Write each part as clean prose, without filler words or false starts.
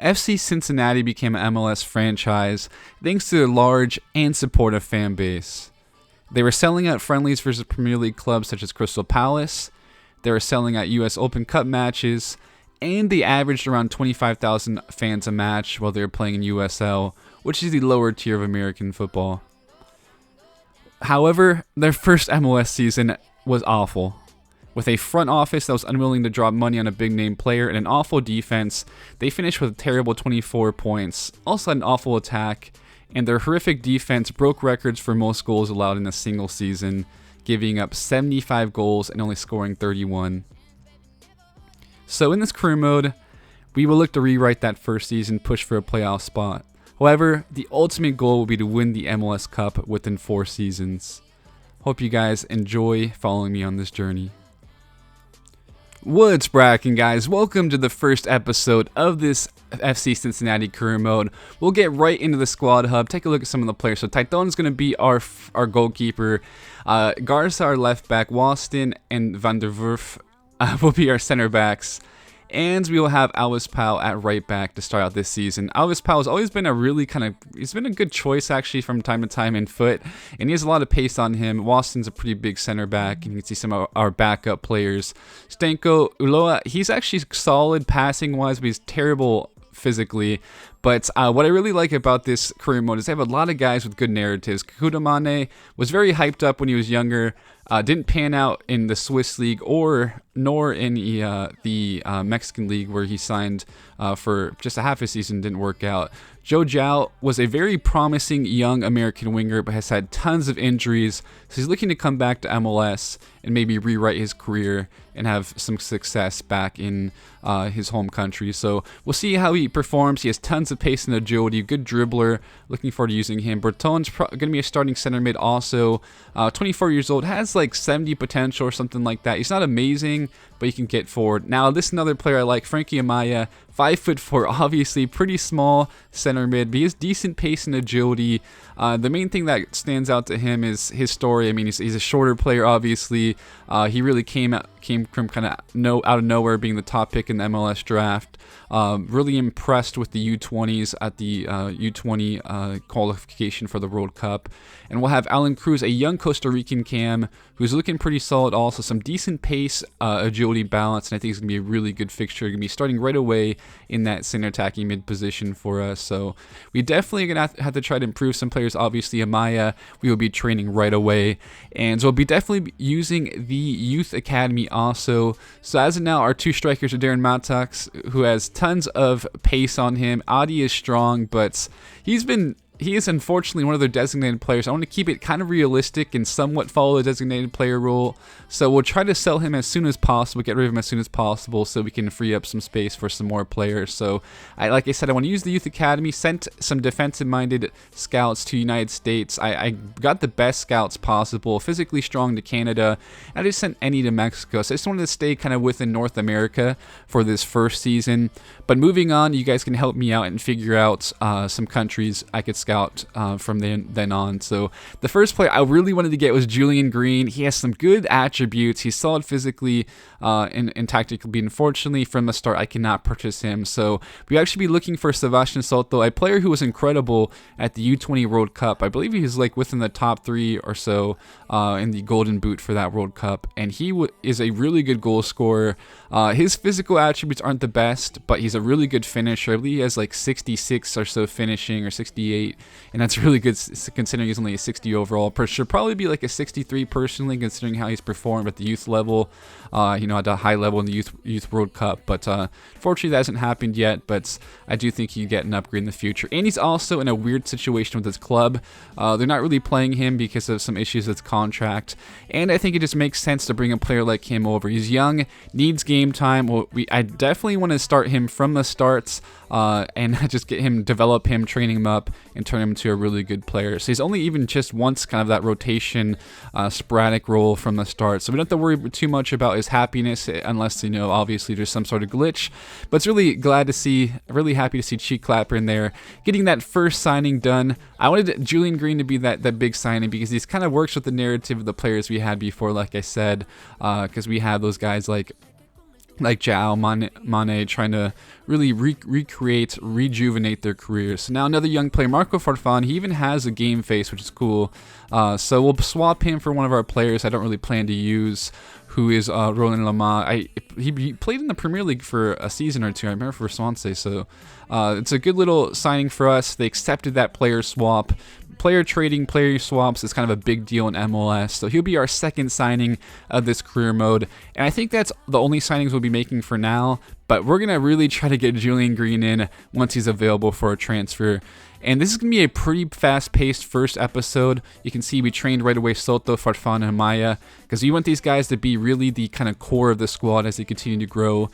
FC Cincinnati became an MLS franchise thanks to their large and supportive fan base. They were selling out friendlies versus Premier League clubs such as Crystal Palace. They were selling out US Open Cup matches, and they averaged around 25,000 fans a match while they were playing in USL, which is the lower tier of American football. However, their first MLS season was awful. With a front office that was unwilling to drop money on a big-name player and an awful defense, they finished with a terrible 24 points, also had an awful attack, and their horrific defense broke records for most goals allowed in a single season, giving up 75 goals and only scoring 31. So in this career mode, we will look to rewrite that first season, push for a playoff spot. However, the ultimate goal will be to win the MLS Cup within 4 seasons. Hope you guys enjoy following me on this journey. What's brackin', guys? Welcome to the first episode of this FC Cincinnati career mode. We'll get right into the squad hub, take a look at some of the players. So Tython's going to be our goalkeeper. Garza, our left back. Waston and Van der Werf will be our center backs. And we will have Alvis Powell at right back to start out this season. Alvis Powell has always been he's been a good choice actually from time to time in foot. And he has a lot of pace on him. Waston's a pretty big center back. And you can see some of our backup players. Stanko Uloa, he's actually solid passing wise, but he's terrible physically. But what I really like about this career mode is they have a lot of guys with good narratives. Kudamane was very hyped up when he was younger. Didn't pan out in the Swiss league nor in the Mexican league where he signed for just a half a season. Didn't work out. Joe Zhao was a very promising young American winger, but has had tons of injuries. So he's looking to come back to MLS and maybe rewrite his career and have some success back in his home country. So we'll see how he performs. He has tons of pace and agility, good dribbler. Looking forward to using him. Breton's going to be a starting center mid also. 24 years old, has like 70 potential or something like that. He's not amazing, but he can get forward. Now, this is another player I like, Frankie Amaya. 5'4", obviously pretty small center mid, but he has decent pace and agility. The main thing that stands out to him is his story. I mean, he's a shorter player, obviously. He really came from kind of out of nowhere, being the top pick in the MLS draft. Really impressed with the U20s at the U20 qualification for the World Cup. And we'll have Alan Cruz, a young Costa Rican cam, who's looking pretty solid also. Some decent pace, agility, balance, and I think it's going to be a really good fixture. Going to be starting right away in that center attacking mid position for us. So we definitely going to have to try to improve some players. Obviously, Amaya, we will be training right away. And so we'll be definitely using the Youth Academy also. So as of now, our 2 strikers are Darren Mattax, who has tons of pace on him. Adi is strong, but he is unfortunately one of their designated players. I want to keep it kind of realistic and somewhat follow the designated player rule. So we'll try to sell him as soon as possible, get rid of him as soon as possible so we can free up some space for some more players. So like I said, I want to use the Youth Academy, sent some defensive-minded scouts to United States. I got the best scouts possible, physically strong to Canada. I just sent any to Mexico. So I just wanted to stay kind of within North America for this first season. But moving on, you guys can help me out and figure out some countries I could scout from then on. So the first player I really wanted to get was Julian Green. He has some good attributes. He's solid physically and tactically. Unfortunately, from the start, I cannot purchase him. So we actually be looking for Sebastian Soto, a player who was incredible at the U20 World Cup. I believe he was like within the top 3 or so in the Golden Boot for that World Cup. And he is a really good goal scorer. His physical attributes aren't the best, but he's a really good finisher. I believe he has like 66 or so finishing, or 68, and that's really good considering he's only a 60 overall. Should probably be like a 63 personally, considering how he's performed at the youth level, at a high level in the youth World Cup. But unfortunately, that hasn't happened yet. But I do think he'd get an upgrade in the future. And he's also in a weird situation with his club. They're not really playing him because of some issues with his contract, and I think it just makes sense to bring a player like him over. He's young, needs game time. I definitely want to start him from the starts and just develop him, training him up, and turn him into a really good player. So he's only even just once kind of that rotation, sporadic role from the start. So we don't have to worry too much about his happiness unless, obviously there's some sort of glitch. But it's really really happy to see Cheek Clapper in there, getting that first signing done. I wanted Julian Green to be that big signing because he kind of works with the narrative of the players we had before, like I said, because we have those guys like like Jao, Mane trying to really rejuvenate their careers. So now another young player, Marco Farfan, he even has a game face, which is cool. So we'll swap him for one of our players I don't really plan to use, who is Roland Lama. He played in the Premier League for a season or two, I remember, for Swansea. So it's a good little signing for us. They accepted that player swap. Player trading, player swaps is kind of a big deal in MLS, so he'll be our second signing of this career mode, and I think that's the only signings we'll be making for now, but we're going to really try to get Julian Green in once he's available for a transfer. And this is going to be a pretty fast-paced first episode. You can see we trained right away Soto, Farfan, and Maya, because we want these guys to be really the kind of core of the squad as they continue to grow,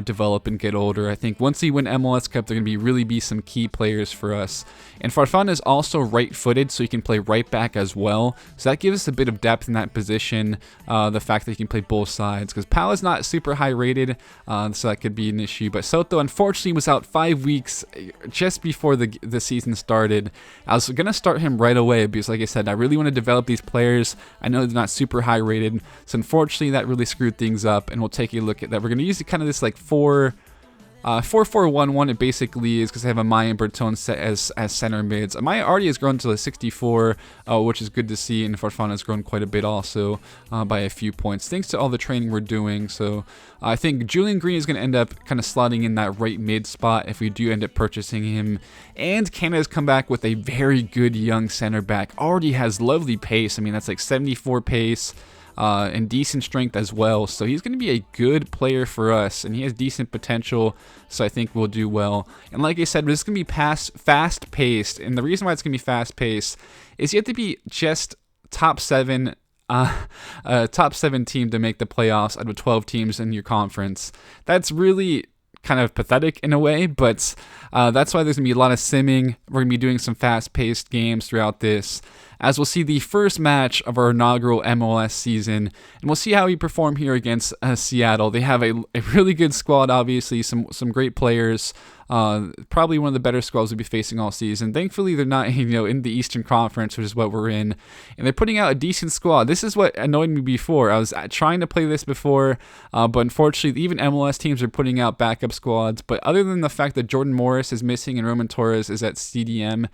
develop, and get older. I think once they win MLS Cup, they're going to really be some key players for us. And Farfan is also right-footed, so he can play right back as well. So that gives us a bit of depth in that position, the fact that he can play both sides, because Pal is not super high-rated, so that could be an issue. But Soto, unfortunately, was out 5 weeks just before the season started. I was going to start him right away because, like I said, I really want to develop these players. I know they're not super high rated, so unfortunately that really screwed things up, and we'll take a look at that. We're going to use kind of this like 4-4-1-1. It basically is because I have Amaya and Bertone set as center mids. Amaya already has grown to a 64, which is good to see, and Farfan has grown quite a bit also by a few points, thanks to all the training we're doing. So I think Julian Green is going to end up kind of slotting in that right mid spot if we do end up purchasing him. And Canada's come back with a very good young center back. Already has lovely pace. I mean, that's like 74 pace. And decent strength as well, so he's going to be a good player for us, and he has decent potential, so I think we'll do well. And like I said, this is going to be fast-paced, and the reason why it's going to be fast-paced is you have to be just top 7 team to make the playoffs out of 12 teams in your conference. That's really kind of pathetic in a way, but that's why there's going to be a lot of simming. We're going to be doing some fast-paced games throughout this, as we'll see the first match of our inaugural MLS season, and we'll see how we perform here against Seattle. They have a really good squad, obviously, some great players. Probably one of the better squads we'll be facing all season. Thankfully, they're not in the Eastern Conference, which is what we're in, and they're putting out a decent squad. This is what annoyed me before. I was trying to play this before, but unfortunately, even MLS teams are putting out backup squads. But other than the fact that Jordan Morris is missing and Roman Torres is at CDM,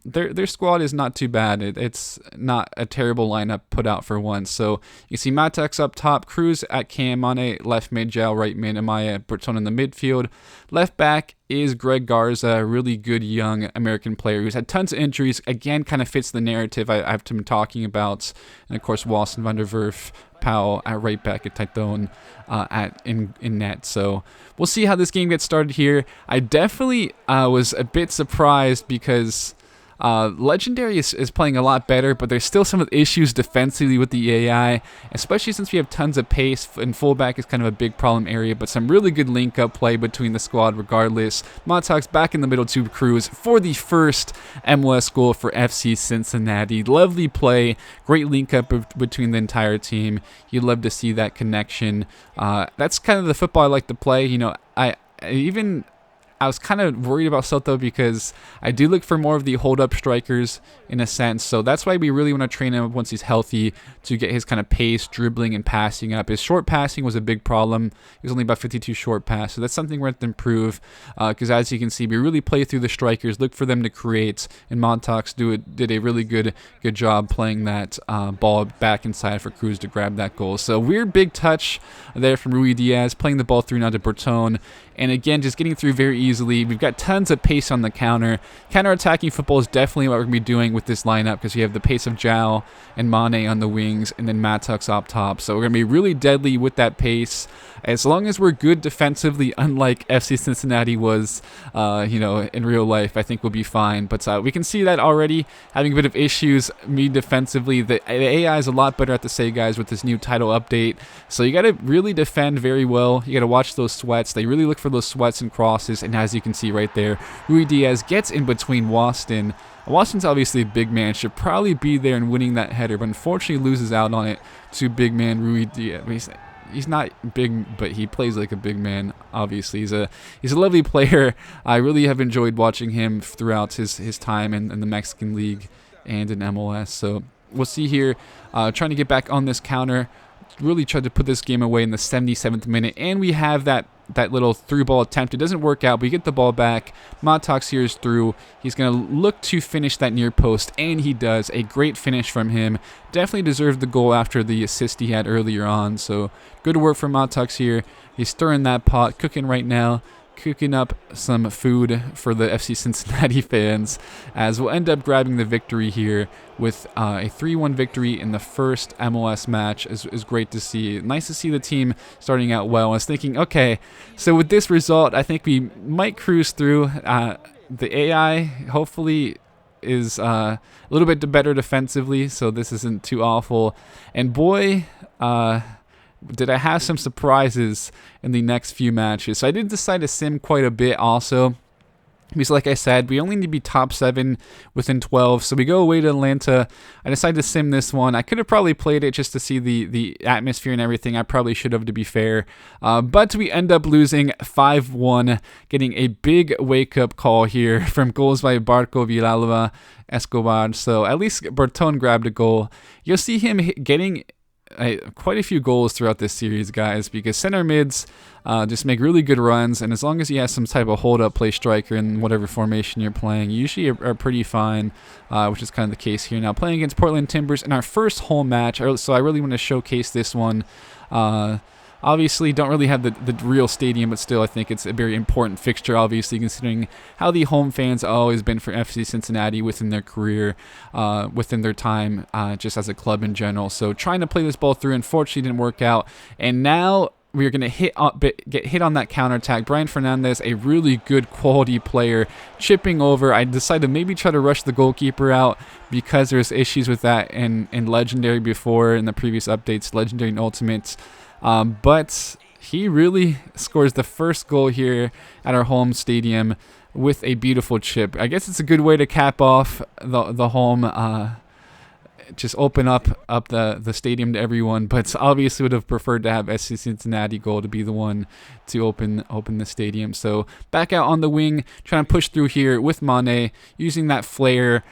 their squad is not too bad. It's not a terrible lineup put out for once. So you see Matak's up top, Cruz at Cam, Mane left mid, Jao right mid, Amaya, Bertone in the midfield. Left back is Greg Garza, a really good young American player who's had tons of injuries. Again, kind of fits the narrative I've been talking about. And of course, Walson van der Werf, Powell at right back, at Taiton in net. So we'll see how this game gets started here. I definitely was a bit surprised because Legendary is playing a lot better, but there's still some of the issues defensively with the AI, especially since we have tons of pace, and fullback is kind of a big problem area, but some really good link-up play between the squad regardless. Montauk's back in the middle to Cruz for the first MLS goal for FC Cincinnati. Lovely play, great link-up between the entire team. You'd love to see that connection. That's kind of the football I like to play. I was kind of worried about Soto because I do look for more of the hold-up strikers in a sense. So that's why we really want to train him once he's healthy to get his kind of pace, dribbling, and passing up. His short passing was a big problem. He was only about 52 short pass. So that's something we're going to improve because as you can see, we really play through the strikers, look for them to create, and Montauk did a really good job playing that ball back inside for Cruz to grab that goal. So weird big touch there from Rui Diaz, playing the ball through now to Bertone. And again, just getting through very easily. We've got tons of pace on the counter. Counter-attacking football is definitely what we're going to be doing with this lineup because we have the pace of Jao and Mane on the wings and then Matuk's up top. So we're going to be really deadly with that pace. As long as we're good defensively, unlike FC Cincinnati was, in real life, I think we'll be fine. But we can see that already, having a bit of issues, me defensively. The AI is a lot better at the say, guys, with this new title update. So you got to really defend very well. You got to watch those sweats. They really look for those sweats and crosses. And as you can see right there, Rui Diaz gets in between Waston. Waston's obviously a big man, should probably be there and winning that header, but unfortunately loses out on it to big man Rui Diaz. He's not big, but he plays like a big man, obviously. He's a lovely player. I really have enjoyed watching him throughout his time in the Mexican League and in MLS. So we'll see here. Trying to get back on this counter. really tried to put this game away in the 77th minute, and we have that little through ball attempt. It doesn't work out, but we get the ball back. Matox here is through. He's going to look to finish that near post, and he does. A great finish from him. Definitely deserved the goal after the assist he had earlier on, so good work from Matox here. He's stirring that pot, cooking right now. Cooking up some food for the FC Cincinnati fans, as we'll end up grabbing the victory here with a 3-1 victory in the first MLS match. Is great to see. Nice to see the team starting out well. I was thinking, okay, so with this result, I think we might cruise through. The AI hopefully is a little bit better defensively, so this isn't too awful. And boy, did I have some surprises in the next few matches. So I did decide to sim quite a bit also, because like I said, we only need to be top 7 within 12. So we go away to Atlanta. I decided to sim this one. I could have probably played it just to see the atmosphere and everything. I probably should have, to be fair. But we end up losing 5-1, getting a big wake-up call here from goals by Barco Villalba Escobar. So at least Bertone grabbed a goal. You'll see him getting quite a few goals throughout this series, guys, because center mids just make really good runs, and as long as he has some type of hold-up play striker in whatever formation you're playing, you usually are pretty fine, which is kind of the case here. Now, playing against Portland Timbers in our first home match, so I really want to showcase this one. Obviously, don't really have the real stadium, but still, I think it's a very important fixture, obviously, considering how the home fans have always been for FC Cincinnati within their career, within their time, just as a club in general. So trying to play this ball through, unfortunately, didn't work out. And now we're going to get hit on that counterattack. Brian Fernandez, a really good quality player, chipping over. I decided to maybe try to rush the goalkeeper out because there's issues with that in Legendary before, in the previous updates, Legendary and Ultimates. But he really scores the first goal here at our home stadium with a beautiful chip. I guess it's a good way to cap off the home, just open up the stadium to everyone. But obviously would have preferred to have SC Cincinnati goal to be the one to open the stadium. So back out on the wing, trying to push through here with Mane, using that flare.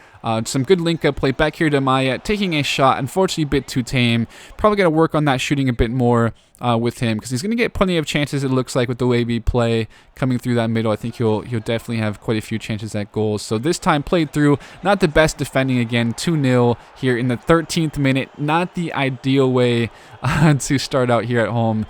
Some good link-up play back here to Maya, taking a shot. Unfortunately, a bit too tame. Probably got to work on that shooting a bit more with him, because he's going to get plenty of chances, it looks like, with the way we play coming through that middle. I think he'll definitely have quite a few chances at goals. So this time played through. Not the best defending again. 2-0 here in the 13th minute. Not the ideal way to start out here at home,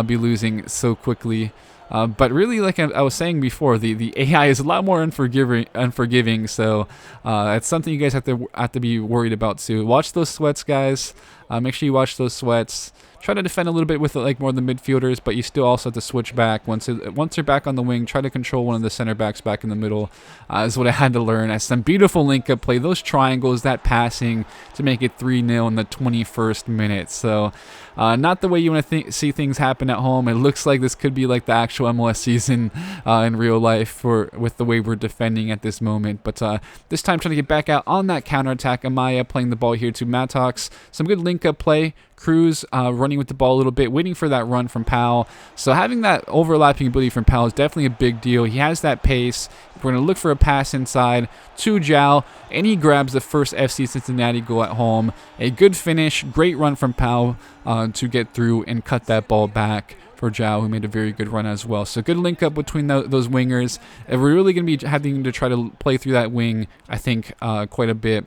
be losing so quickly. But really, like I was saying before, the AI is a lot more unforgiving. So it's something you guys have to be worried about too. Watch those sweats, guys. Make sure you watch those sweats. Try to defend a little bit with like more of the midfielders, but you still also have to switch back once they're back on the wing. Try to control one of the center backs back in the middle. Is what I had to learn. As some beautiful link-up play, those triangles, that passing to make it 3-0 in the 21st minute. So not the way you want to see things happen at home. It looks like this could be like the actual MLS season in real life with the way we're defending at this moment. But this time trying to get back out on that counterattack. Amaya playing the ball here to Matox. Some good link-up play. Cruz running with the ball a little bit, waiting for that run from Powell. So having that overlapping ability from Powell is definitely a big deal. He has that pace. We're going to look for a pass inside to Zhao, and he grabs the first FC Cincinnati goal at home. A good finish, great run from Powell to get through and cut that ball back for Zhao, who made a very good run as well. So good link up between those wingers. And we're really going to be having to try to play through that wing, I think, quite a bit.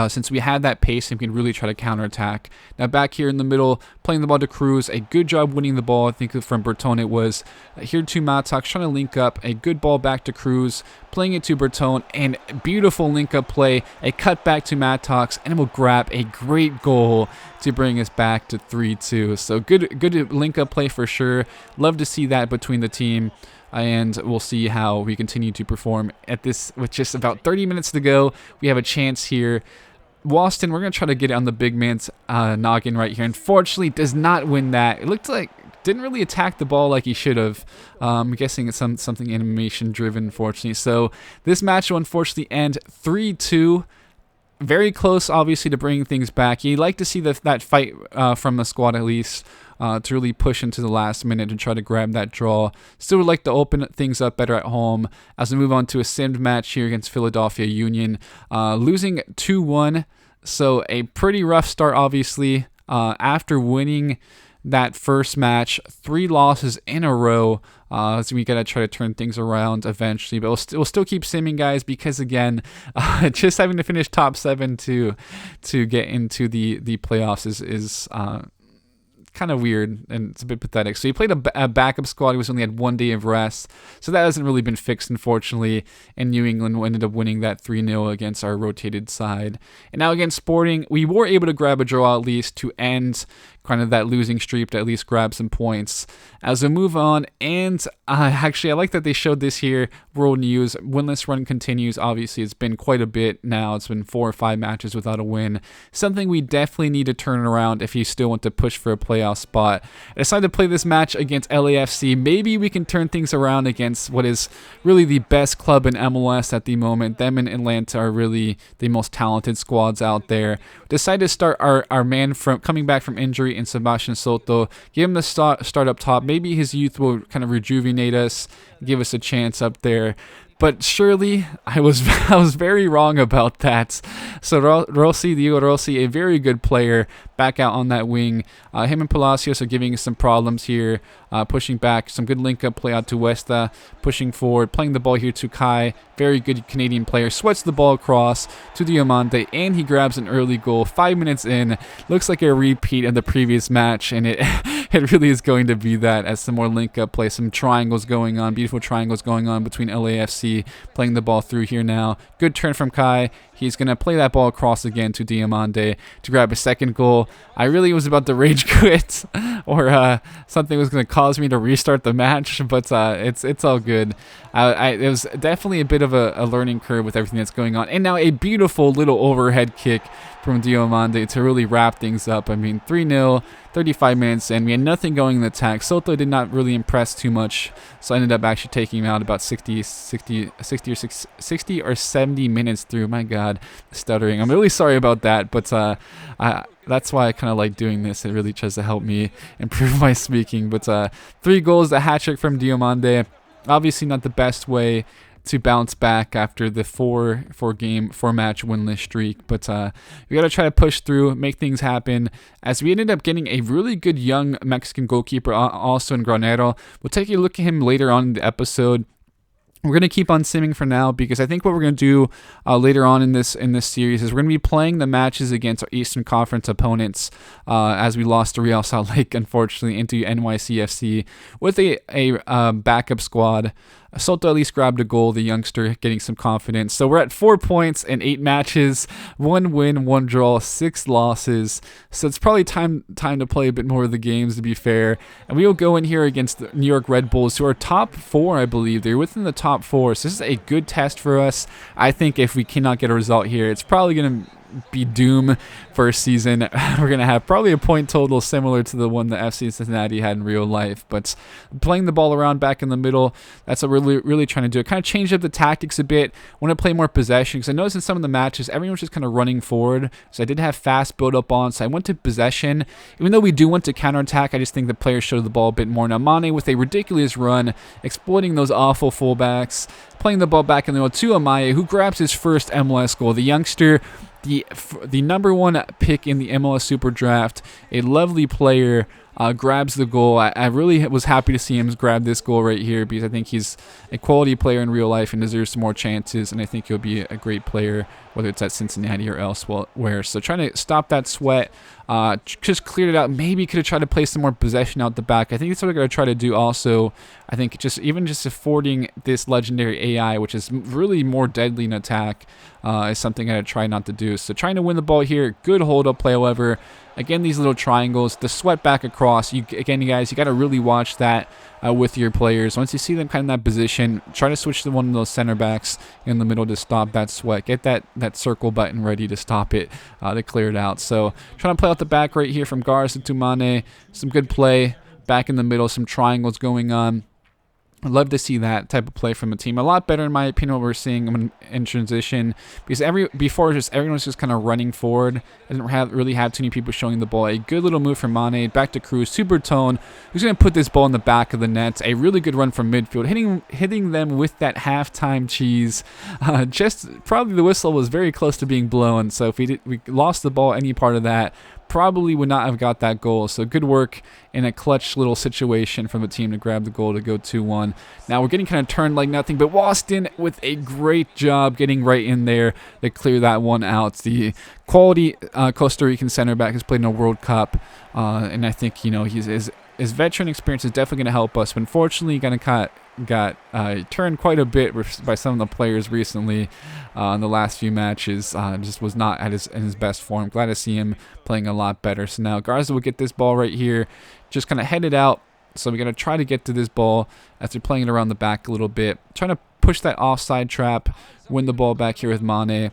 Since we had that pace and we can really try to counterattack. Now back here in the middle, playing the ball to Cruz. A good job winning the ball, I think from Bertone it was. Here to Matox, trying to link up. A good ball back to Cruz, playing it to Bertone, and beautiful link up play. A cut back to Matox, and we'll grab a great goal to bring us back to 3-2. So good link up play for sure. Love to see that between the team. And we'll see how we continue to perform at this. With just about 30 minutes to go, we have a chance here. Waston, we're going to try to get it on the big man's noggin right here. Unfortunately, does not win that. It looked like didn't really attack the ball like he should have. I'm guessing it's something animation driven, unfortunately. So this match will unfortunately end 3-2. Very close, obviously, to bringing things back. You'd like to see that fight from the squad at least. To really push into the last minute and try to grab that draw. Still would like to open things up better at home as we move on to a simmed match here against Philadelphia Union. Losing 2-1, so a pretty rough start, obviously. after winning that first match, 3 losses in a row. So we gotta try to turn things around eventually, but we'll still keep simming, guys, because again, just having to finish top 7 to get into the playoffs is kind of weird, and it's a bit pathetic. So he played a backup squad. He only had 1 day of rest, so that hasn't really been fixed, unfortunately. And New England ended up winning that 3-0 against our rotated side. And now against Sporting, we were able to grab a draw at least to end kind of that losing streak, to at least grab some points as we move on. And actually, I like that they showed this here. World News, winless run continues. Obviously, it's been quite a bit now. It's been 4 or 5 matches without a win. Something we definitely need to turn around if you still want to push for a playoff spot. I decided to play this match against LAFC. Maybe we can turn things around against what is really the best club in MLS at the moment. Them and Atlanta are really the most talented squads out there. Decided to start our man from coming back from injury in Sebastian Soto. Give him the start up top. Maybe his youth will kind of rejuvenate us, give us a chance up there. But surely I was very wrong about that. So Diego Rossi, a very good player, back out on that wing. Him and Palacios are giving us some problems here, pushing back. Some good link-up play out to Westa, pushing forward, playing the ball here to Kai. Very good Canadian player. Sweats the ball across to Diamante, and he grabs an early goal. 5 minutes in. Looks like a repeat of the previous match, and it it really is going to be that, as some more link-up play, some triangles going on, beautiful triangles going on between LAFC. Playing the ball through here now. Good turn from Kai. He's going to play that ball across again to Diamante to grab a second goal. I really was about to rage quit or something was going to cause me to restart the match, but it's all good. It was definitely a bit of a learning curve with everything that's going on. And now a beautiful little overhead kick from Diamante to really wrap things up. I mean, 3-0, 35 minutes in. We had nothing going in the attack. Soto did not really impress too much, so I ended up actually taking him out about 60 or 70 minutes through. My God, stuttering. I'm really sorry about that, but that's why I kind of like doing this. It really tries to help me improve my speaking. But 3 goals, a hat trick from Diamante. Obviously not the best way to bounce back after the 4-match winless streak, but we got to try to push through, make things happen, as we ended up getting a really good young Mexican goalkeeper also in Granero. We'll take a look at him later on in the episode. We're going to keep on simming for now, because I think what we're going to do later on in this series is we're going to be playing the matches against our Eastern Conference opponents, as we lost to Real Salt Lake, unfortunately, into NYCFC with a backup squad. Soto at least grabbed a goal, the youngster getting some confidence. So we're at 4 points in 8 matches, 1 win, 1 draw, 6 losses. So it's probably time to play a bit more of the games, to be fair. And we will go in here against the New York Red Bulls, who are top 4, I believe. They're within the top 4. So this is a good test for us. I think if we cannot get a result here, it's probably going to be doom for a season. We're going to have probably a point total similar to the one that FC Cincinnati had in real life, but playing the ball around back in the middle, that's what we're really trying to do. Kind of change up the tactics a bit. Want to play more possession, because I noticed in some of the matches everyone was just kind of running forward, so I did have fast build up on, so I went to possession. Even though we do want to counterattack, I just think the players showed the ball a bit more. Now Mane with a ridiculous run, exploiting those awful fullbacks, playing the ball back in the middle to Amaya, who grabs his first MLS goal. The youngster, the number 1 pick in the MLS Super Draft, a lovely player, grabs the goal. I really was happy to see him grab this goal right here, because I think he's a quality player in real life and deserves some more chances, and I think he'll be a great player, whether it's at Cincinnati or elsewhere. So trying to stop that sweat, just cleared it out. Maybe could have tried to play some more possession out the back. I think that's what we're going to try to do also. I think just affording this legendary AI, which is really more deadly in attack, is something I try not to do. So trying to win the ball here. Good hold-up play, however. Again, these little triangles, the sweat back across. Again, you guys, you got to really watch that with your players. Once you see them kind of in that position, try to switch to one of those center backs in the middle to stop that sweat. Get that circle button ready to stop it, to clear it out. So trying to play out the back right here from Garza to Mane. Some good play back in the middle, some triangles going on. I'd love to see that type of play from a team. A lot better, in my opinion, what we're seeing in transition. Because everyone was just kind of running forward. I didn't really have too many people showing the ball. A good little move from Mane. Back to Cruz. Super Tone, who's going to put this ball in the back of the net. A really good run from midfield. Hitting them with that halftime cheese. Just probably the whistle was very close to being blown. So if we lost the ball any part of that, probably would not have got that goal. So good work in a clutch little situation from the team to grab the goal to go 2-1. Now we're getting kind of turned like nothing, but Waston with a great job getting right in there to clear that one out. The quality Costa Rican center back has played in a World Cup, and I think his veteran experience is definitely going to help us. But unfortunately, kind of got turned quite a bit by some of the players recently in the last few matches. Just was not at in his best form. Glad to see him playing a lot better. So now Garza will get this ball right here, just kind of head it out. So we're going to try to get to this ball as they're playing it around the back a little bit. Trying to push that offside trap, win the ball back here with Mane.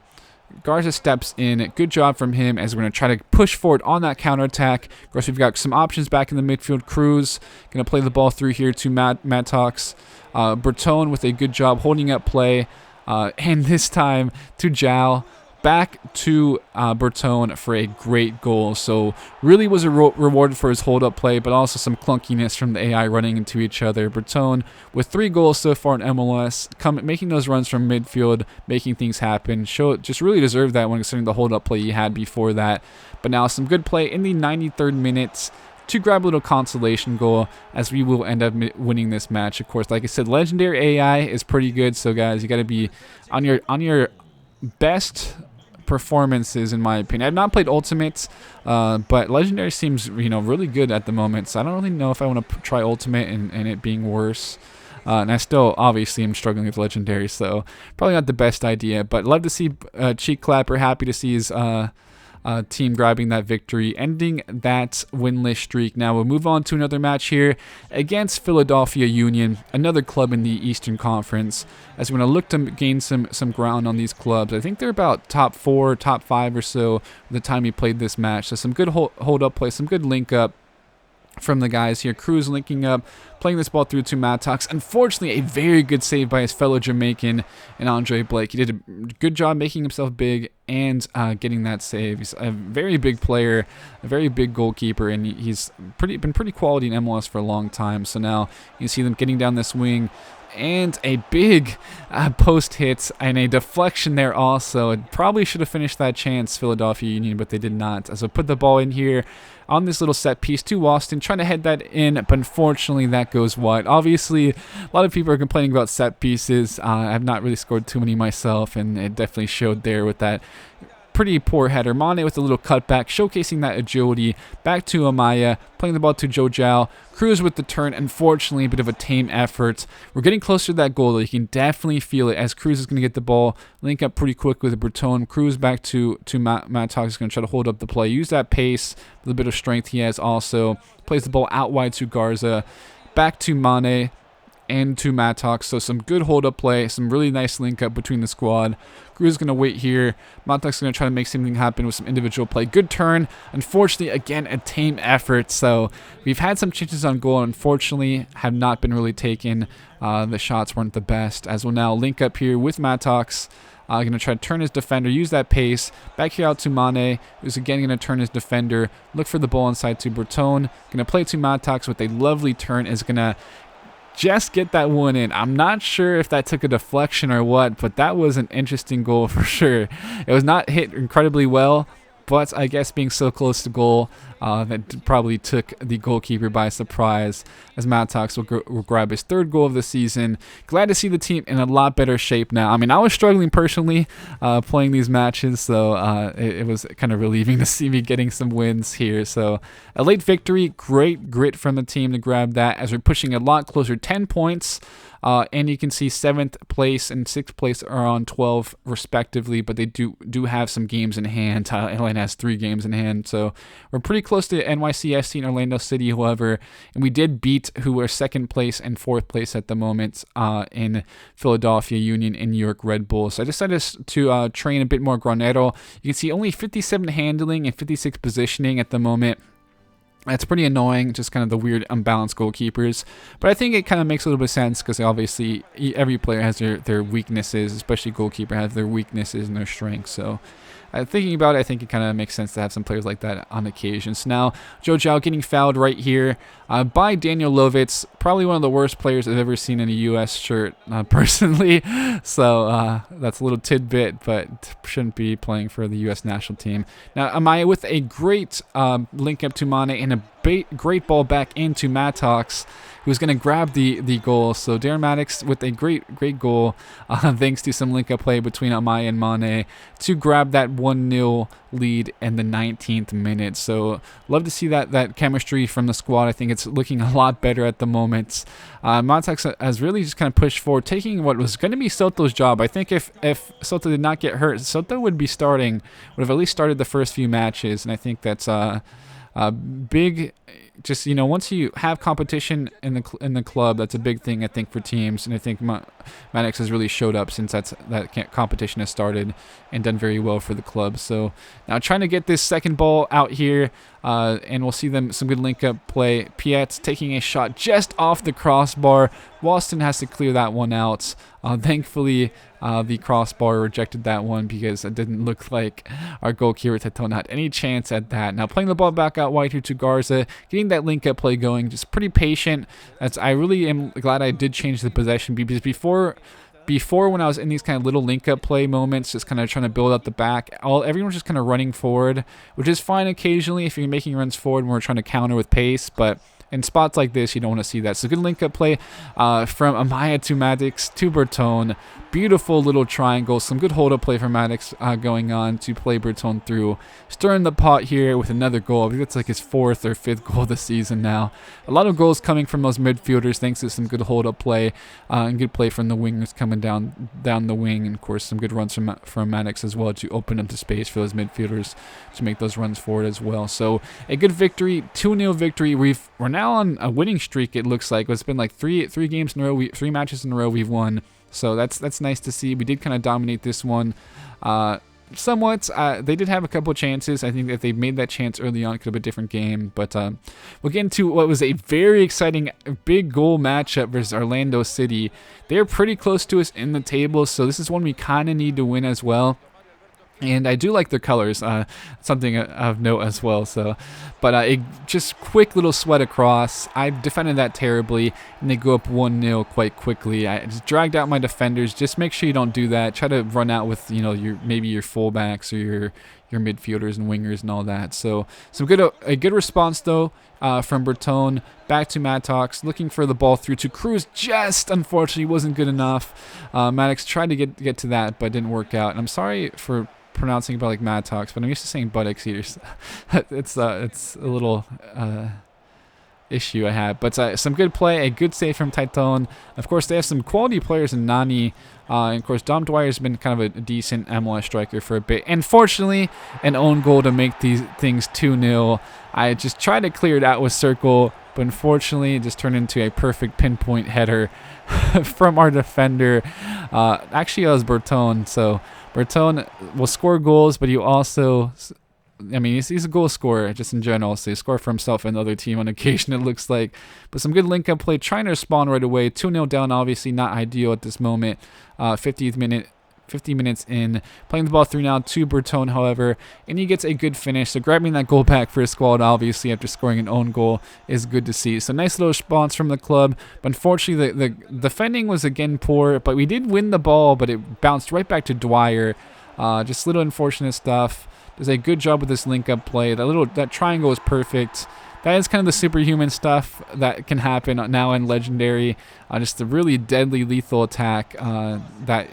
Garza steps in. Good job from him as we're going to try to push forward on that counterattack. Of course, we've got some options back in the midfield. Cruz going to play the ball through here to Mattox. Bertone with a good job holding up play. And this time to Jao. Back to Bertone for a great goal. So really was rewarded for his hold-up play, but also some clunkiness from the AI running into each other. Bertone with 3 goals so far in MLS, making those runs from midfield, making things happen. Just really deserved that one considering the hold-up play he had before that. But now some good play in the 93rd minute to grab a little consolation goal as we will end up winning this match. Of course, like I said, legendary AI is pretty good. So guys, you got to be on your best performances, in my opinion. I've not played Ultimates, but Legendary seems really good at the moment, so I don't really know if I want to try Ultimate and it being worse. And I still obviously am struggling with Legendary, so probably not the best idea, but love to see Cheek Clapper, happy to see his team grabbing that victory, ending that winless streak. Now we'll move on to another match here against Philadelphia Union, another club in the Eastern Conference, as we're going to look to gain some ground on these clubs. I think they're about top 4, top 5 or so the time we played this match. So some good hold up play, some good link up from the guys here. Cruz linking up, playing this ball through to Mattox. Unfortunately, a very good save by his fellow Jamaican and Andre Blake. He did a good job making himself big and getting that save. He's a very big player, a very big goalkeeper, and he's been pretty quality in MLS for a long time. So now you see them getting down this wing, and a big post hit and a deflection there also. It probably should have finished that chance, Philadelphia Union, but they did not. So put the ball in here on this little set piece to Waston, trying to head that in, but unfortunately that goes wide. Obviously, a lot of people are complaining about set pieces. I've not really scored too many myself, and it definitely showed there with that pretty poor header. Mane with a little cutback, showcasing that agility. Back to Amaya, playing the ball to Joe Jao. Cruz with the turn. Unfortunately, a bit of a tame effort. We're getting closer to that goal, though. You can definitely feel it as Cruz is going to get the ball, link up pretty quick with Bertone. Cruz back to Mattox is going to try to hold up the play. Use that pace, a little bit of strength he has also. Plays the ball out wide to Garza. Back to Mane and to Mattox. So some good hold-up play, some really nice link-up between the squad. Cruz is going to wait here. Mattox is going to try to make something happen with some individual play. Good turn. Unfortunately, again, a tame effort. So we've had some chances on goal. Unfortunately, have not been really taken. The shots weren't the best. As we'll now link up here with Mattox. Going to try to turn his defender, use that pace. Back here out to Mane, who's again going to turn his defender. Look for the ball inside to Bertone. Going to play to Mattox with a lovely turn. Is going to just get that one in. I'm not sure if that took a deflection or what, but that was an interesting goal for sure. It was not hit incredibly well, but I guess being so close to goal, that probably took the goalkeeper by surprise, as Mattox will grab his 3rd goal of the season. Glad to see the team in a lot better shape now. I mean, I was struggling personally playing these matches, so it was kind of relieving to see me getting some wins here. So a late victory, great grit from the team to grab that, as we're pushing a lot closer, 10 points. And you can see 7th place and 6th place are on 12 respectively, but they do have some games in hand. Atlanta has 3 games in hand, so we're pretty close to NYCFC and Orlando City, however, and we did beat who are 2nd place and 4th place at the moment in Philadelphia Union and New York Red Bulls. So I decided to train a bit more Granero. You can see only 57 handling and 56 positioning at the moment. That's pretty annoying, just kind of the weird unbalanced goalkeepers. But I think it kind of makes a little bit of sense because obviously every player has their weaknesses, especially goalkeeper has their weaknesses and their strengths. So thinking about it, I think it kind of makes sense to have some players like that on occasion. So now, Joe Zhao getting fouled right here by Daniel Lovitz, probably one of the worst players I've ever seen in a U.S. shirt, personally. So that's a little tidbit, but shouldn't be playing for the U.S. national team. Now, Amaya with a great link up to Mane and a great ball back into Mattox, who's going to grab the goal. So Darren Maddox with a great goal, thanks to some link-up play between Amaya and Mane to grab that 1-0 lead in the 19th minute. So love to see that chemistry from the squad. I think it's looking a lot better at the moment. Mattox has really just kind of pushed forward, taking what was going to be Soto's job. I think if Soto did not get hurt, Soto would have at least started the first few matches, and I think that's big. Just, once you have competition in the club, that's a big thing, I think, for teams. And I think Maddox has really showed up since that competition has started and done very well for the club. So now trying to get this second ball out here, and we'll see some good link-up play. Piet taking a shot just off the crossbar. Walston has to clear that one out. Thankfully, the crossbar rejected that one because it didn't look like our goalkeeper Taiton had any chance at that. Now playing the ball back out wide here to Garza, getting that link-up play going, just pretty patient. I really am glad I did change the possession, because before when I was in these kind of little link-up play moments, just kind of trying to build up the back, everyone's just kind of running forward, which is fine occasionally if you're making runs forward when we're trying to counter with pace, but in spots like this, you don't want to see that. So good link-up play from Amaya to Maddox to Bertone. Beautiful little triangle. Some good hold-up play from Maddox going on to play Bertone through. Stirring the pot here with another goal. I think that's like his 4th or 5th goal this season now. A lot of goals coming from those midfielders thanks to some good hold-up play and good play from the wingers coming down the wing. And, of course, some good runs from Maddox as well to open up the space for those midfielders to make those runs forward as well. So a good victory, 2-0 victory. We're now on a winning streak, it looks like. It's been like three games in a row, 3 matches in a row we've won. So that's nice to see. We did kind of dominate this one somewhat. They did have a couple chances. I think if they made that chance early on, it could have been a different game. But we'll get into what was a very exciting big goal matchup versus Orlando City. They're pretty close to us in the table, so this is one we kind of need to win as well. And I do like their colors, something of note as well. But a just quick little sweat across. I defended that terribly, and they go up 1-0 quite quickly. I just dragged out my defenders. Just make sure you don't do that. Try to run out with maybe your fullbacks or your midfielders and wingers and all that. So a good response though from Bertone. Back to Mattox, looking for the ball through to Cruz. Just unfortunately wasn't good enough. Maddox tried to get to that, but didn't work out. And I'm sorry for pronouncing about like Mattox, but I'm used to saying buttocks here. it's a little issue I have. But some good play, a good save from Taiton. Of course, they have some quality players in Nani. And of course, Dom Dwyer's been kind of a decent MLS striker for a bit. And fortunately, an own goal to make these things 2-0. I just tried to clear it out with Circle, but unfortunately, it just turned into a perfect pinpoint header from our defender. Actually, it was Bertone. So Bertone will score goals, but you also, he's a goal scorer just in general. So he scored for himself and the other team on occasion, it looks like. But some good link-up play, trying to respond right away. 2-0 down, obviously not ideal at this moment. 50th minute. 50 minutes in, playing the ball through now to Bertone, however, and he gets a good finish. So grabbing that goal back for his squad, obviously, after scoring an own goal is good to see. So nice little response from the club, but unfortunately the defending was again poor, but we did win the ball, but it bounced right back to Dwyer. Just little unfortunate stuff. Does a good job with this link-up play. That triangle is perfect. That is kind of the superhuman stuff that can happen now in Legendary. Just the really deadly, lethal attack that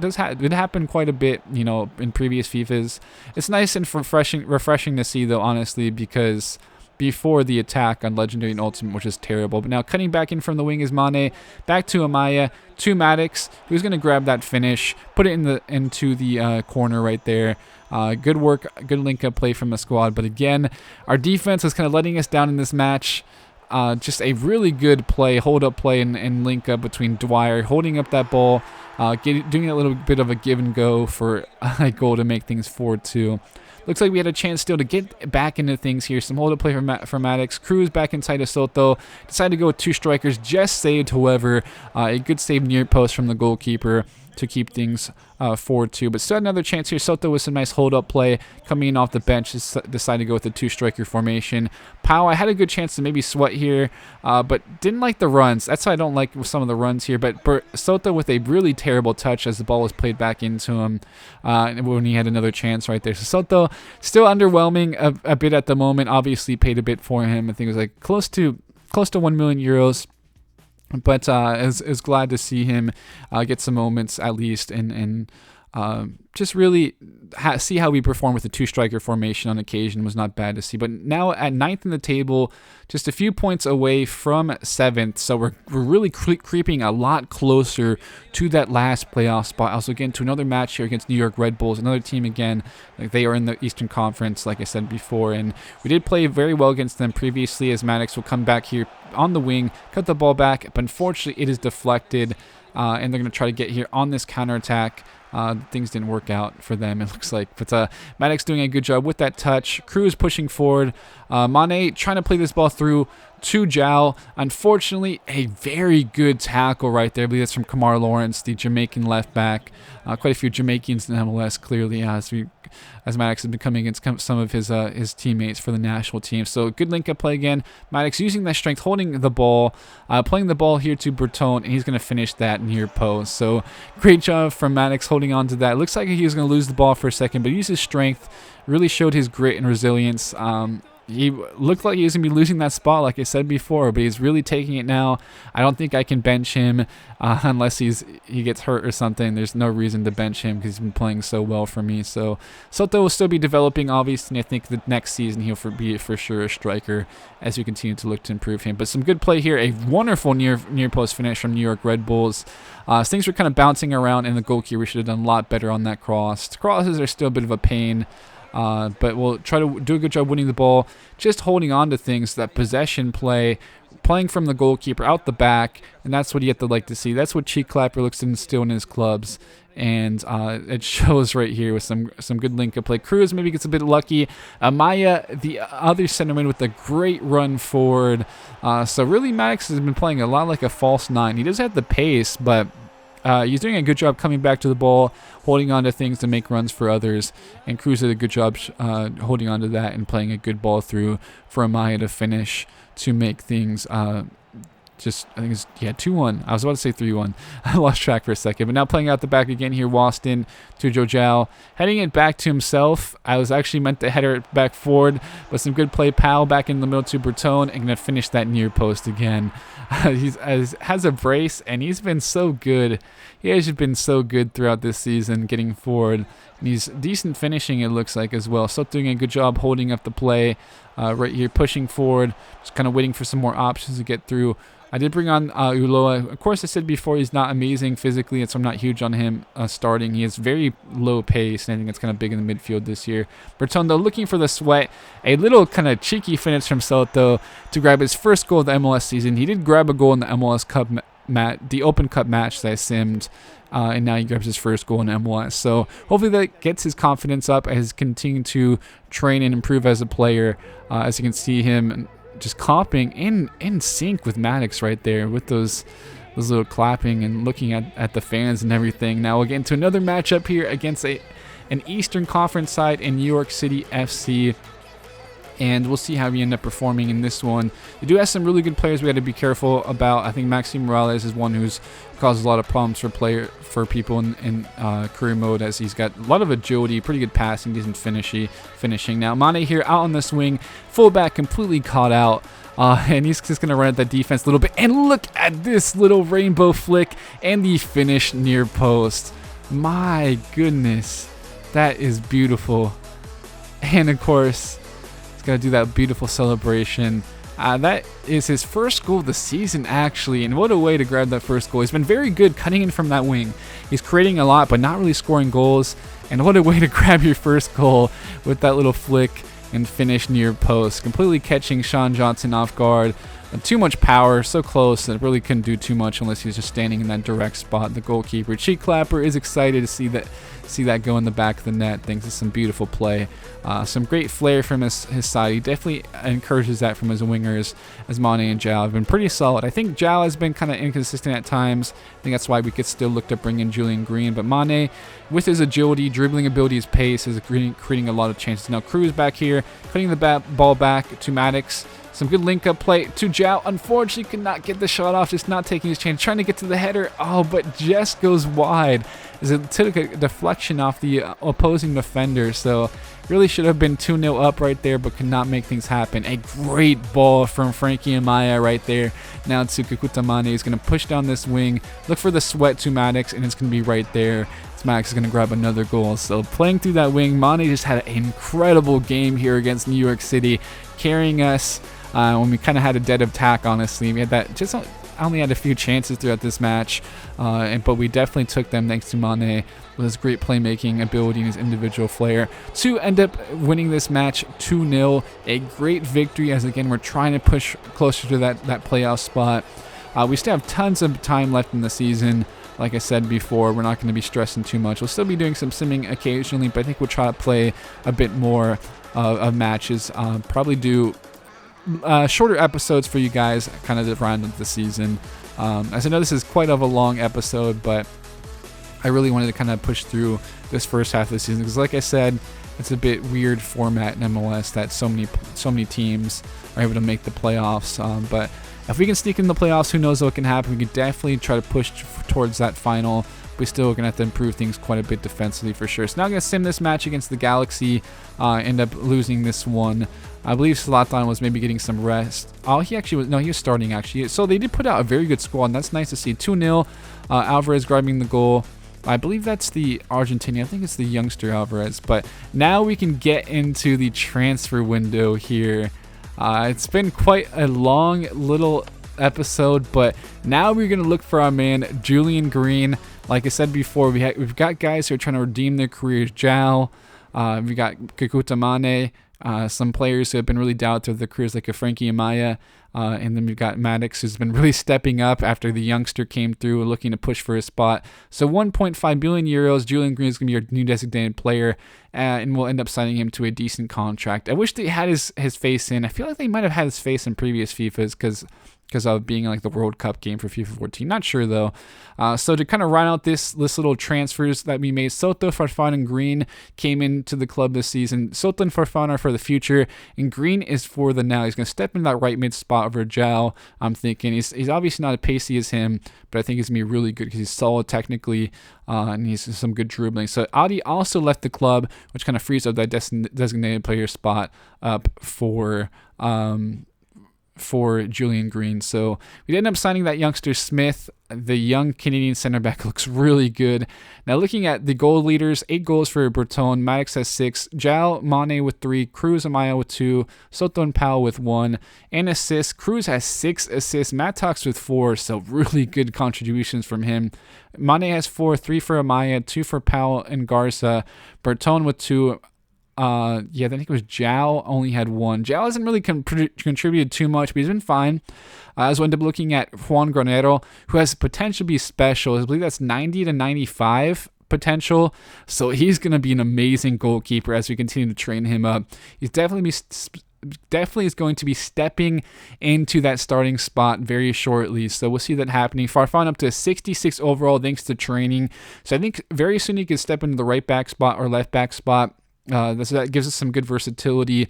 it happened quite a bit, in previous FIFAs. It's nice and refreshing to see, though, honestly, because before the attack on Legendary and Ultimate, which is terrible. But now cutting back in from the wing is Mane, back to Amaya, to Maddox, who's going to grab that finish, put it into the corner right there. Good work, good link-up play from the squad. But again, our defense is kind of letting us down in this match. Just a really good play, hold-up play and link-up between Dwyer, holding up that ball, doing a little bit of a give and go for a goal to make things 4-2. Looks like we had a chance still to get back into things here. Some hold-up play for Maddox. Cruz back inside of Soto. Decided to go with 2 strikers. Just saved, however. A good save near post from the goalkeeper to keep things 4-2. But still another chance here. Soto with some nice hold-up play. Coming in off the bench, decided to go with a 2-striker formation. Pau, I had a good chance to maybe sweat here, but didn't like the runs. That's why I don't like some of the runs here. But Soto with a really terrible touch as the ball was played back into him when he had another chance right there. So Soto still underwhelming a bit at the moment. Obviously paid a bit for him. I think it was like close to 1 million euros. But is glad to see him get some moments at least and just really see how we perform with the 2-striker formation on occasion was not bad to see. But now at 9th in the table, just a few points away from 7th, so we're really creeping a lot closer to that last playoff spot. Also again to another match here against New York Red Bulls, another team again. Like they are in the Eastern Conference, like I said before, and we did play very well against them previously, as Maddox will come back here on the wing, cut the ball back, but unfortunately it is deflected, and they're going to try to get here on this counterattack. Things didn't work out for them, it looks like. But Maddox doing a good job with that touch. Cruz pushing forward. Mane trying to play this ball through to Zhao. Unfortunately, a very good tackle right there. I believe that's from Kamar Lawrence, the Jamaican left back. Quite a few Jamaicans in MLS, clearly, as Maddox has been coming against some of his teammates for the national team. So good link-up play again. Maddox using that strength, holding the ball, playing the ball here to Bertone, and he's going to finish that near post. So great job from Maddox holding on to that. It looks like he was going to lose the ball for a second, but he used his strength, really showed his grit and resilience. He looked like he was going to be losing that spot, like I said before, but he's really taking it now. I don't think I can bench him unless he gets hurt or something. There's no reason to bench him because he's been playing so well for me. So Soto will still be developing, obviously, and I think the next season he'll be for sure a striker as we continue to look to improve him. But some good play here. A wonderful near post finish from New York Red Bulls. Things were kind of bouncing around, and the goalkeeper should have done a lot better on that cross. Crosses are still a bit of a pain. But we'll try to do a good job winning the ball, just holding on to things, that possession play, playing from the goalkeeper out the back, and that's what you have to like to see. That's what Cheek Clapper looks to instill in his clubs, and it shows right here with some good link-up play. Cruz maybe gets a bit lucky. Maya, the other centerman, with a great run forward. So really Maddox has been playing a lot like a false 9. He does have the pace, but he's doing a good job coming back to the ball, holding on to things to make runs for others, and Cruz did a good job holding on to that and playing a good ball through for Amaya to finish to make things I think it's 2-1. I was about to say 3-1. I lost track for a second. But now playing out the back again here, Waston to Jojao. Heading it back to himself. I was actually meant to header it back forward, but some good play. Powell back in the middle to Bertone, and going to finish that near post again. He has a brace, and he's been so good. He has been so good throughout this season getting forward. And he's decent finishing, it looks like, as well. So doing a good job holding up the play right here, pushing forward, just kind of waiting for some more options to get through. I did bring on Ulloa. Of course, I said before he's not amazing physically, and so I'm not huge on him starting. He has very low pace, and I think it's kind of big in the midfield this year. Bertondo looking for the sweat. A little kind of cheeky finish from Soto to grab his first goal of the MLS season. He did grab a goal in the MLS Cup the Open Cup match that I simmed, and now he grabs his first goal in MLS. So hopefully that gets his confidence up as he continues to train and improve as a player. As you can see him just comping in sync with Maddox right there with those little clapping and looking at the fans and everything. Now we'll get into another matchup here against an Eastern Conference side in New York City FC. And we'll see how we end up performing in this one. They do have some really good players we got to be careful about. I think Maxime Morales is one who's caused a lot of problems for people in career mode, as he's got a lot of agility, pretty good passing, decent finishing. Now Mane here out on this wing, fullback completely caught out. And he's just going to run at that defense a little bit. And look at this little rainbow flick and the finish near post. My goodness, that is beautiful. And of course, got to do that beautiful celebration. That is his first goal of the season, actually, and what a way to grab that first goal. He's been very good cutting in from that wing. He's creating a lot, but not really scoring goals, and what a way to grab your first goal with that little flick and finish near post, completely catching Sean Johnson off guard. too much power, so close that really couldn't do too much unless he was just standing in that direct spot. The goalkeeper, Cheek Clapper, is excited to see that go in the back of the net. Thinks it's some beautiful play. Some great flair from his side. He definitely encourages that from his wingers, as Mane and Zhao have been pretty solid. I think Zhao has been kind of inconsistent at times. I think that's why we could still look to bring in Julian Green. But Mane, with his agility, dribbling ability, his pace, is creating a lot of chances. Now Cruz back here, putting the ball back to Maddox. Some good link-up play to Zhao. Unfortunately, could not get the shot off, just not taking his chance. Trying to get to the header. Oh, but just goes wide as it took a deflection off the opposing defender. So really should have been 2-0 up right there, but could not make things happen. A great ball from Frankie Amaya right there. Now Kekuta Mane is going to push down this wing, look for the sweat to Maddox, and it's going to be right there. Maddox is going to grab another goal. So playing through that wing, Mane just had an incredible game here against New York City, carrying us when we kind of had a dead attack, honestly. We had that, just only had a few chances throughout this match, but we definitely took them thanks to Mane with his great playmaking ability and his individual flair to end up winning this match 2-0. A great victory, as again we're trying to push closer to that playoff spot. We still have tons of time left in the season. Like I said before, we're not going to be stressing too much. We'll still be doing some simming occasionally, but I think we'll try to play a bit more of matches. Probably do shorter episodes for you guys kind of to round up the season. As I know this is quite of a long episode, but I really wanted to kind of push through this first half of the season because, like I said, it's a bit weird format in MLS that so many teams are able to make the playoffs. But if we can sneak in the playoffs, who knows what can happen. We can definitely try to push towards that final. We're still going to have to improve things quite a bit defensively for sure. So now I'm going to sim this match against the Galaxy. End up losing this one. I believe Zlatan was maybe getting some rest. Oh, he was starting actually. So they did put out a very good squad, and that's nice to see. 2-0. Alvarez grabbing the goal. I believe that's the Argentinian. I think it's the youngster Alvarez. But now we can get into the transfer window here. It's been quite a long little episode, but now we're going to look for our man Julian Green. Like I said before, we've got guys who are trying to redeem their careers. Zhao, we got Kekuta Mane, some players who have been really doubted through their careers like a Frankie Amaya, and then we've got Maddox, who's been really stepping up after the youngster came through looking to push for his spot. So 1.5 billion euros, Julian Green is going to be our new designated player, and we'll end up signing him to a decent contract. I wish they had his face in. I feel like they might have had his face in previous FIFAs because of being like the World Cup game for FIFA 14. Not sure though. So to kind of run out this little transfers that we made, Soto, Farfan, and Green came into the club this season. Soto and Farfan are for the future, and Green is for the now. He's going to step into that right mid spot over Zhao. I'm thinking he's obviously not as pacey as him, but I think he's going to be really good because he's solid technically, and he's some good dribbling. So Adi also left the club, which kind of frees up that designated player spot up for Julian Green. So we ended up signing that youngster Smith. The young Canadian center back looks really good. Now looking at the goal leaders, 8 goals for Bertone, Maddox has 6, Zhao, Mane with 3, Cruz Amaya with 2, Soto and Powell with 1, and assists. Cruz has 6 assists, Mattox with 4, so really good contributions from him. Mane has 4, 3 for Amaya, 2 for Powell and Garza, Bertone with 2. I think it was Zhao only had 1. Zhao hasn't really contributed too much, but he's been fine. As we end up looking at Juan Granero, who has potential to be special. I believe that's 90 to 95 potential. So he's going to be an amazing goalkeeper as we continue to train him up. He's definitely is going to be stepping into that starting spot very shortly. So we'll see that happening. Farfan up to 66 overall thanks to training. So I think very soon he can step into the right back spot or left back spot. So that gives us some good versatility.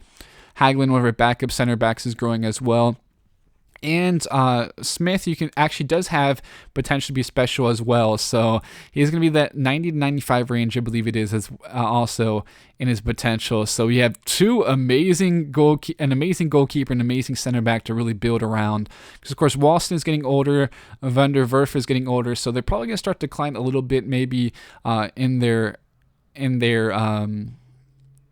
Hagelin, one of our backup center backs, is growing as well. And Smith, does have potential to be special as well. So he's going to be that 90 to 95 range, I believe it is, as also in his potential. So we have an amazing goalkeeper, an amazing center back to really build around. Because of course Walston is getting older, Van der Werf is getting older, so they're probably going to start to decline a little bit, maybe in their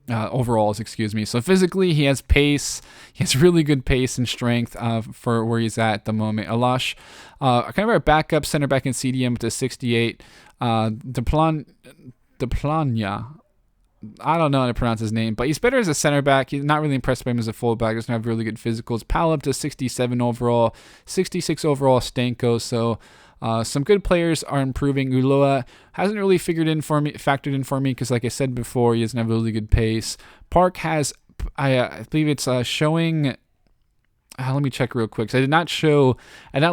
overalls, excuse me. So physically, he has pace. He has really good pace and strength for where he's at the moment. Alash, kind of our backup center back in CDM to 68. Deplania. I don't know how to pronounce his name, but he's better as a center back. He's not really impressed by him as a fullback. Doesn't have really good physicals. Powell up to 67 overall, 66 overall Stanko. So some good players are improving. Ulloa hasn't really factored in for me because, like I said before, he doesn't have really good pace. Park has, I believe it's showing. Let me check real quick. So I did not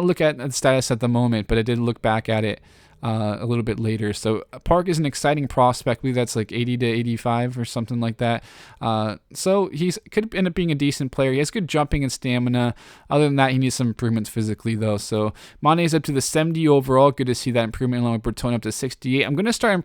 look at the status at the moment, but I did look back at it a little bit later. So Park is an exciting prospect. I believe that's like 80 to 85 or something like that. So could end up being a decent player. He has good jumping and stamina. Other than that, he needs some improvements physically though. So Mane's up to the 70 overall. Good to see that improvement, along with Bertone up to 68. I'm going to start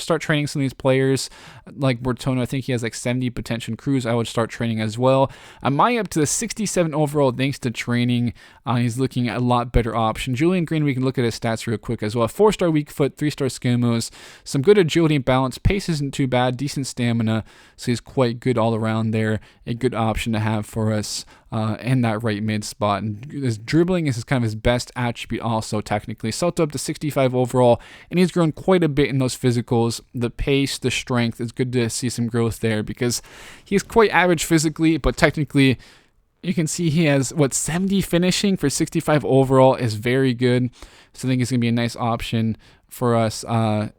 start training some of these players like Bertone. I think he has like 70 potential. Cruz I would start training as well. Mane up to the 67 overall thanks to training. He's looking at a lot better option. Julian Green, we can look at his stats real quick as well. 4-star weak foot, 3-star skill moves, some good agility and balance. Pace isn't too bad, decent stamina, so he's quite good all around there. A good option to have for us in that right mid spot. And his dribbling is kind of his best attribute also technically. Soto up to 65 overall, and he's grown quite a bit in those physicals. The pace, the strength, it's good to see some growth there because he's quite average physically, but technically you can see he has 70 finishing for 65 overall is very good. So I think it's gonna be a nice option for us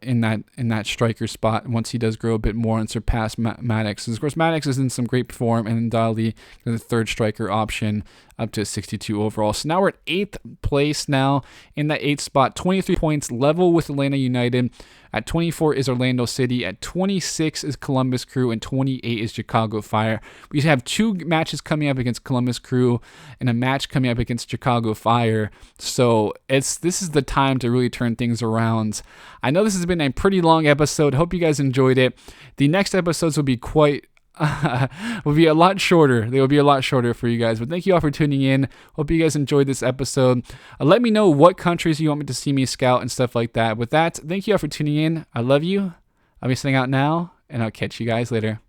in that striker spot once he does grow a bit more and surpass Maddox. And of course, Maddox is in some great form, and Dali the third striker option up to 62 overall. So now we're at 8th place now in that 8th spot, 23 points, level with Atlanta United. At 24 is Orlando City. At 26 is Columbus Crew, and 28 is Chicago Fire. We have 2 matches coming up against Columbus Crew and a match coming up against Chicago Fire. So this is the time to really turn things around. I know this has been a pretty long episode. Hope you guys enjoyed it. The next episodes will be a lot shorter. They will be a lot shorter for you guys. But thank you all for tuning in. Hope you guys enjoyed this episode. Let me know what countries you want me to see me scout and stuff like that. With that, thank you all for tuning in. I love you. I'll be signing out now, and I'll catch you guys later.